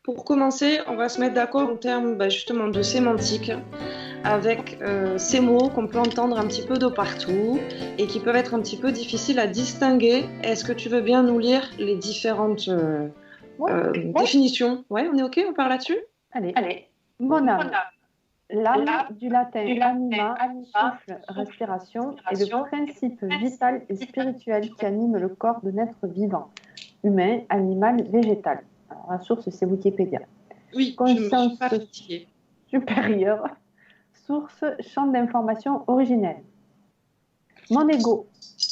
Pour commencer, on va se mettre d'accord en termes justement de sémantique, avec ces mots qu'on peut entendre un petit peu de partout et qui peuvent être un petit peu difficiles à distinguer. Est-ce que tu veux bien nous lire les différentes Ouais. définitions? Ouais, on est OK, on part là-dessus? Allez. Mon âme. L'âme, du latin anima, souffle, respiration, est le principe vital et spirituel qui anime le corps d'un être vivant, humain, animal, végétal. Alors, la source, c'est Wikipédia. Oui, je me suis Conscience pas fatiguée. supérieure, source, champ d'information originel. Mon ego.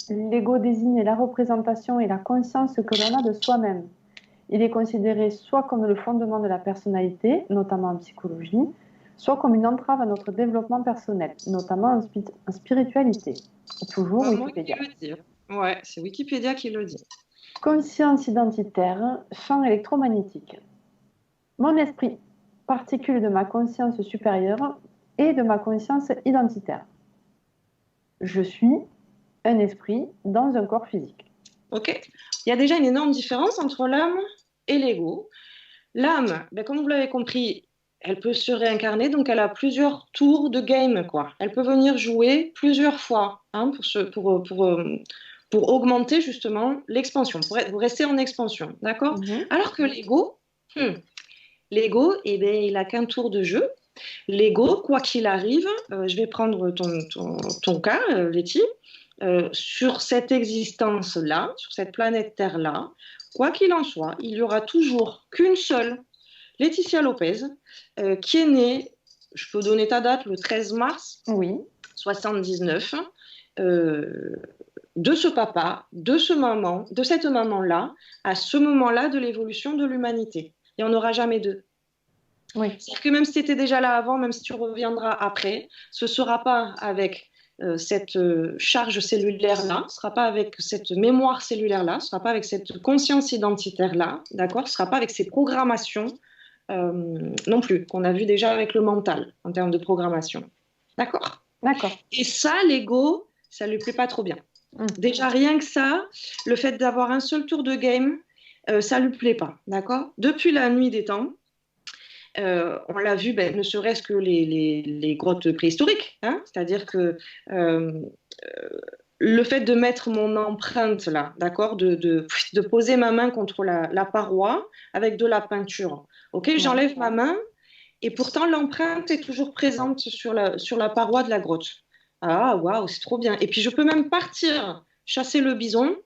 L'ego désigne la représentation et la conscience que l'on a de soi-même. Il est considéré soit comme le fondement de la personnalité, notamment en psychologie, soit comme une entrave à notre développement personnel, notamment en spiritualité. Toujours Wikipédia. Moi qui le dis. Ouais, c'est Wikipédia qui le dit. Conscience identitaire, champ électromagnétique. Mon esprit, particule de ma conscience supérieure et de ma conscience identitaire. Je suis un esprit dans un corps physique. Ok. Il y a déjà une énorme différence entre l'âme et l'ego. L'âme, comme vous l'avez compris, elle peut se réincarner, donc elle a plusieurs tours de game, quoi. Elle peut venir jouer plusieurs fois pour augmenter justement l'expansion, pour rester en expansion, d'accord? Alors que l'ego, l'ego, il a qu'un tour de jeu. L'ego, quoi qu'il arrive, je vais prendre ton cas, Letty, sur cette existence-là, sur cette planète Terre-là, quoi qu'il en soit, il y aura toujours qu'une seule Laetitia Lopez, qui est née, je peux donner ta date, le 13 mars 79, de ce papa, de cette maman-là, à ce moment-là de l'évolution de l'humanité. Il n'y en aura jamais deux. Oui. C'est-à-dire que même si tu étais déjà là avant, même si tu reviendras après, ce ne sera pas avec cette charge cellulaire-là, ce ne sera pas avec cette mémoire cellulaire-là, ce ne sera pas avec cette conscience identitaire-là, d'accord? Ce ne sera pas avec ces programmations non plus, qu'on a vu déjà avec le mental en termes de programmation. D'accord? D'accord. Et ça, l'ego, ça ne lui plaît pas trop bien. Déjà, rien que ça, le fait d'avoir un seul tour de game, ça ne lui plaît pas, d'accord? Depuis la nuit des temps, on l'a vu, ne serait-ce que les grottes préhistoriques, hein, c'est-à-dire que le fait de mettre mon empreinte là, d'accord, de poser ma main contre la paroi avec de la peinture, ok, j'enlève ma main et pourtant l'empreinte est toujours présente sur la paroi de la grotte. Ah, waouh, c'est trop bien. Et puis je peux même partir chasser le bison,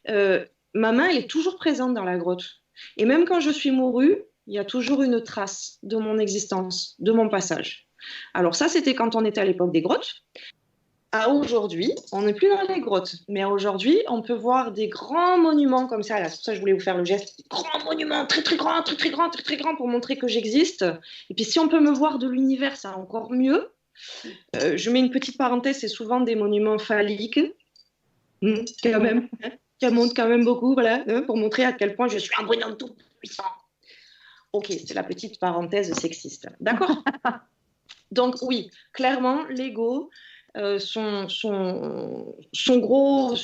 ma main elle est toujours présente dans la grotte. Et même quand je suis mourue, il y a toujours une trace de mon existence, de mon passage. Alors ça, c'était quand on était à l'époque des grottes. À aujourd'hui, on n'est plus dans les grottes, mais aujourd'hui, on peut voir des grands monuments comme ça. Là, c'est pour ça que je voulais vous faire le geste. Grands monuments, très très grands, très très grands, très très grands pour montrer que j'existe. Et puis si on peut me voir de l'univers, c'est encore mieux. Je mets une petite parenthèse, c'est souvent des monuments phalliques, quand même, qui montrent quand même beaucoup, voilà, pour montrer à quel point je suis un bonhomme tout puissant. Ok, c'est la petite parenthèse sexiste. D'accord? Donc oui, clairement, l'ego, son gros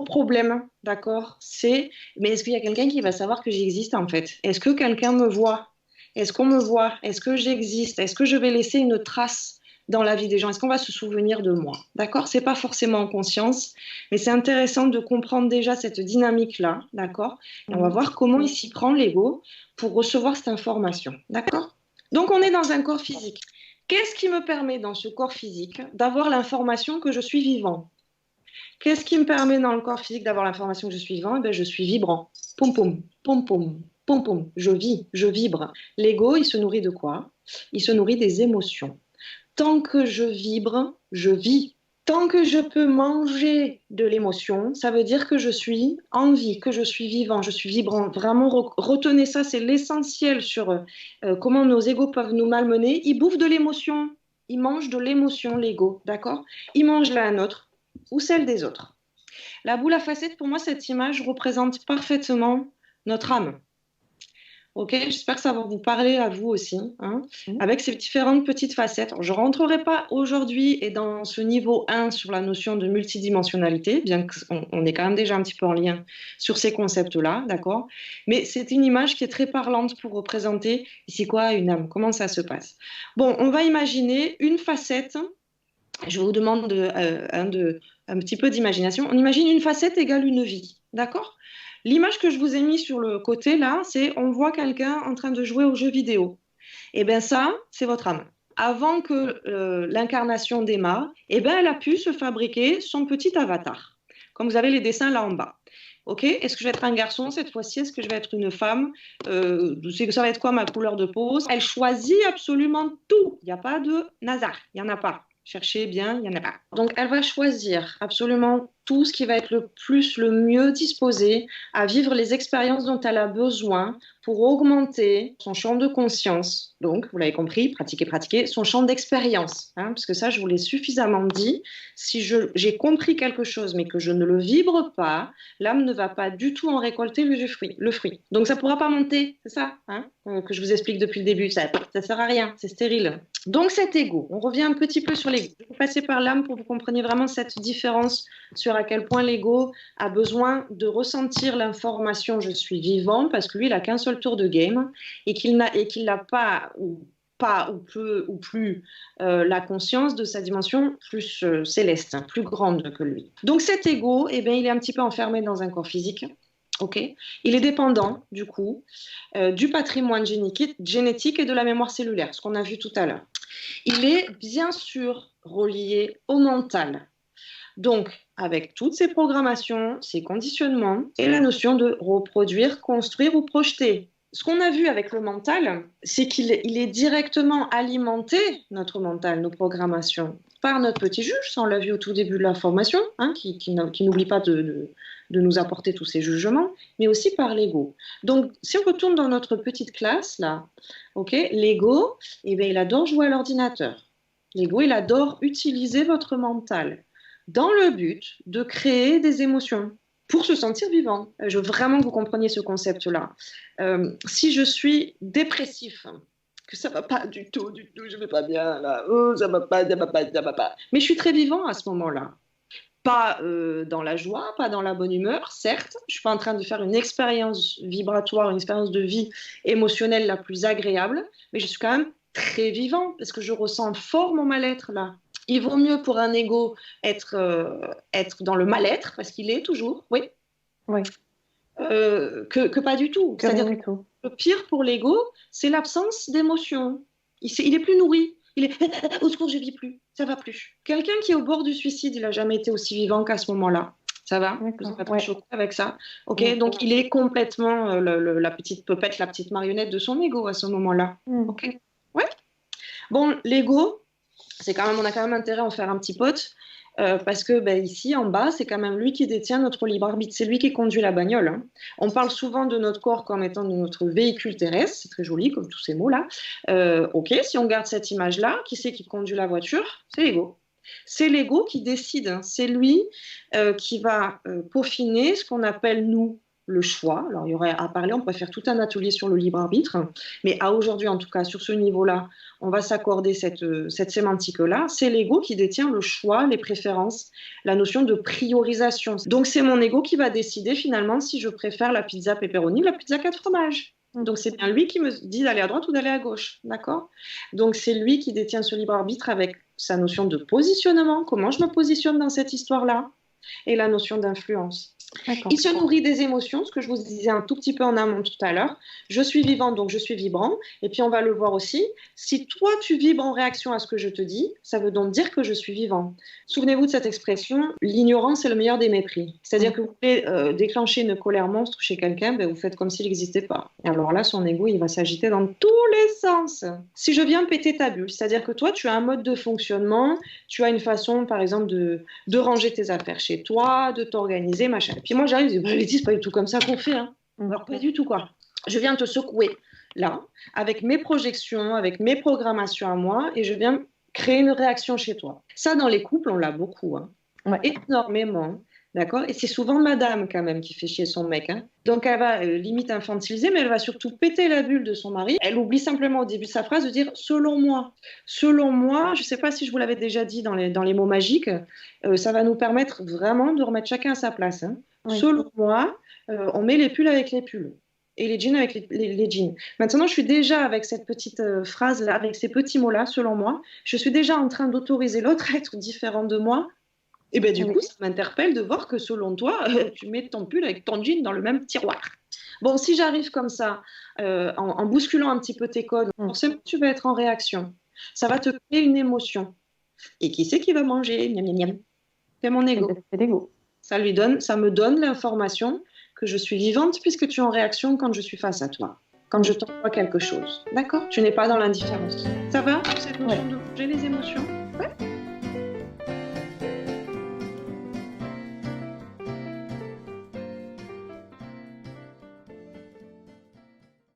problème, d'accord, c'est, mais est-ce qu'il y a quelqu'un qui va savoir que j'existe en fait? Est-ce que quelqu'un me voit? Est-ce qu'on me voit? Est-ce que j'existe? Est-ce que je vais laisser une trace dans la vie des gens? Est-ce qu'on va se souvenir de moi? D'accord? C'est pas forcément en conscience, mais c'est intéressant de comprendre déjà cette dynamique-là, d'accord? Et on va voir comment il s'y prend l'ego pour recevoir cette information, d'accord? Donc on est dans un corps physique. Qu'est-ce qui me permet dans ce corps physique d'avoir l'information que je suis vivant? Qu'est-ce qui me permet dans le corps physique d'avoir l'information que je suis vivant? Je suis vibrant. Poum poum, poum poum, poum poum. Je vis, je vibre. L'ego, il se nourrit de quoi? Il se nourrit des émotions. Tant que je vibre, je vis. Tant que je peux manger de l'émotion, ça veut dire que je suis en vie, que je suis vivant, je suis vibrant. Vraiment, retenez ça, c'est l'essentiel sur comment nos égos peuvent nous malmener. Ils bouffent de l'émotion, ils mangent de l'émotion, l'ego, d'accord? Ils mangent la nôtre ou celle des autres. La boule à facettes, pour moi, cette image représente parfaitement notre âme. Ok, j'espère que ça va vous parler à vous aussi, hein, avec ces différentes petites facettes. Je ne rentrerai pas aujourd'hui et dans ce niveau 1 sur la notion de multidimensionnalité, bien qu'on est quand même déjà un petit peu en lien sur ces concepts-là, d'accord? Mais c'est une image qui est très parlante pour représenter ici quoi, une âme, comment ça se passe. Bon, on va imaginer une facette. Je vous demande un petit peu d'imagination. On imagine une facette égale une vie, d'accord? L'image que je vous ai mise sur le côté là, c'est on voit quelqu'un en train de jouer aux jeux vidéo. Et bien ça, c'est votre âme. Avant que l'incarnation démarre, eh ben, elle a pu se fabriquer son petit avatar. Comme vous avez les dessins là en bas. Ok, est-ce que je vais être un garçon cette fois-ci? Est-ce que je vais être une femme? Ça va être quoi ma couleur de peau? Elle choisit absolument tout. Il n'y a pas de hasard. Il n'y en a pas. Cherchez bien, il n'y en a pas. Donc, elle va choisir absolument tout ce qui va être le mieux disposé à vivre les expériences dont elle a besoin pour augmenter son champ de conscience. Donc, vous l'avez compris, pratiquer, son champ d'expérience. Hein, parce que ça, je vous l'ai suffisamment dit. Si j'ai compris quelque chose, mais que je ne le vibre pas, l'âme ne va pas du tout en récolter le fruit. Donc, ça ne pourra pas monter, c'est ça, hein, que je vous explique depuis le début. Ça ne sert à rien, c'est stérile. Donc, cet ego, on revient un petit peu sur l'ego. Je vais passer par l'âme pour que vous compreniez vraiment cette différence sur à quel point l'ego a besoin de ressentir l'information je suis vivant, parce que lui, il n'a qu'un seul tour de game et qu'il n'a pas ou peu ou plus la conscience de sa dimension plus céleste, hein, plus grande que lui. Donc cet ego, eh bien, il est un petit peu enfermé dans un corps physique. Okay. Il est dépendant, du coup, du patrimoine génétique et de la mémoire cellulaire, ce qu'on a vu tout à l'heure. Il est bien sûr relié au mental. Donc, avec toutes ces programmations, ces conditionnements et la notion de reproduire, construire ou projeter. Ce qu'on a vu avec le mental, c'est qu'il est directement alimenté, notre mental, nos programmations, par notre petit juge, ça on l'a vu au tout début de la formation, hein, qui n'oublie pas de nous apporter tous ces jugements, mais aussi par l'ego. Donc, si on retourne dans notre petite classe, là, okay, l'ego, eh bien, il adore jouer à l'ordinateur. L'ego, il adore utiliser votre mental dans le but de créer des émotions pour se sentir vivant. Je veux vraiment que vous compreniez ce concept-là. Si je suis dépressif, que ça va pas du tout, je vais pas bien là, oh, ça va pas, mais je suis très vivant à ce moment-là. Pas dans la joie, pas dans la bonne humeur, certes, je suis pas en train de faire une expérience vibratoire, une expérience de vie émotionnelle la plus agréable, mais je suis quand même très vivant parce que je ressens fort mon mal-être là. Il vaut mieux pour un ego être dans le mal-être, parce qu'il est toujours, oui, que pas du tout. C'est-à-dire que le pire pour l'ego, c'est l'absence d'émotion. Il est plus nourri. Il est au secours, je ne vis plus, ça va plus. Quelqu'un qui est au bord du suicide, il n'a jamais été aussi vivant qu'à ce moment-là. Ça va? Vous n'êtes pas trop choqué avec ça? Ok, donc il est complètement la petite puppette, la petite marionnette de son ego à ce moment-là. Ok, ouais. Bon, l'ego, on a quand même intérêt à en faire un petit pote, parce que ici, en bas, c'est quand même lui qui détient notre libre arbitre. C'est lui qui conduit la bagnole. Hein. On parle souvent de notre corps comme étant de notre véhicule terrestre. C'est très joli, comme tous ces mots-là. Ok, si on garde cette image-là, qui c'est qui conduit la voiture? C'est l'ego. C'est l'ego qui décide. Hein. C'est lui qui va peaufiner ce qu'on appelle, nous, le choix. Alors, il y aurait à parler, on pourrait faire tout un atelier sur le libre arbitre, mais à aujourd'hui, en tout cas, sur ce niveau-là, on va s'accorder cette sémantique-là. C'est l'ego qui détient le choix, les préférences, la notion de priorisation. Donc, c'est mon ego qui va décider finalement si je préfère la pizza pepperoni ou la pizza 4 fromages. Donc, c'est bien lui qui me dit d'aller à droite ou d'aller à gauche, d'accord? Donc, c'est lui qui détient ce libre arbitre avec sa notion de positionnement, comment je me positionne dans cette histoire-là, et la notion d'influence. Il se nourrit des émotions, ce que je vous disais un tout petit peu en amont tout à l'heure. Je suis vivant, donc je suis vibrant. Et puis on va le voir aussi. Si toi tu vibres en réaction à ce que je te dis, ça veut donc dire que je suis vivant. Souvenez-vous de cette expression, l'ignorance est le meilleur des mépris. C'est-à-dire que vous voulez déclencher une colère monstre chez quelqu'un, vous faites comme s'il n'existait pas. Et alors là, son ego, il va s'agiter dans tous les sens. Si je viens péter ta bulle, c'est-à-dire que toi, tu as un mode de fonctionnement, tu as une façon, par exemple, de ranger tes affaires chez toi, de t'organiser, machin. Et puis moi, j'arrive, je dis, Letty, c'est pas du tout comme ça qu'on fait. Hein. Alors, pas du tout, quoi. Je viens te secouer, là, avec mes projections, avec mes programmations à moi, et je viens créer une réaction chez toi. Ça, dans les couples, on l'a beaucoup, hein. Énormément. D'accord? Et c'est souvent madame quand même qui fait chier son mec, hein. Donc elle va limite infantiliser, mais elle va surtout péter la bulle de son mari. Elle oublie simplement au début de sa phrase de dire selon moi. Selon moi, je ne sais pas si je vous l'avais déjà dit dans les mots magiques, ça va nous permettre vraiment de remettre chacun à sa place, hein. Oui. Selon moi, on met les pulls avec les pulls et les jeans avec les jeans. Maintenant, je suis déjà avec cette petite phrase-là, avec ces petits mots-là, selon moi, je suis déjà en train d'autoriser l'autre à être différent de moi. Et bien, du Oui. coup, ça m'interpelle de voir que selon toi, tu mets ton pull avec ton jean dans le même tiroir. Bon, si j'arrive comme ça, en bousculant un petit peu tes codes, forcément, tu vas être en réaction. Ça va te créer une émotion. Et qui c'est qui va manger? Miam, miam, miam. C'est mon ego. C'est l'ego. Ça me donne l'information que je suis vivante puisque tu es en réaction quand je suis face à toi, quand je t'envoie quelque chose. D'accord? Tu n'es pas dans l'indifférence. Ça va, cette notion de manger les émotions? Ouais.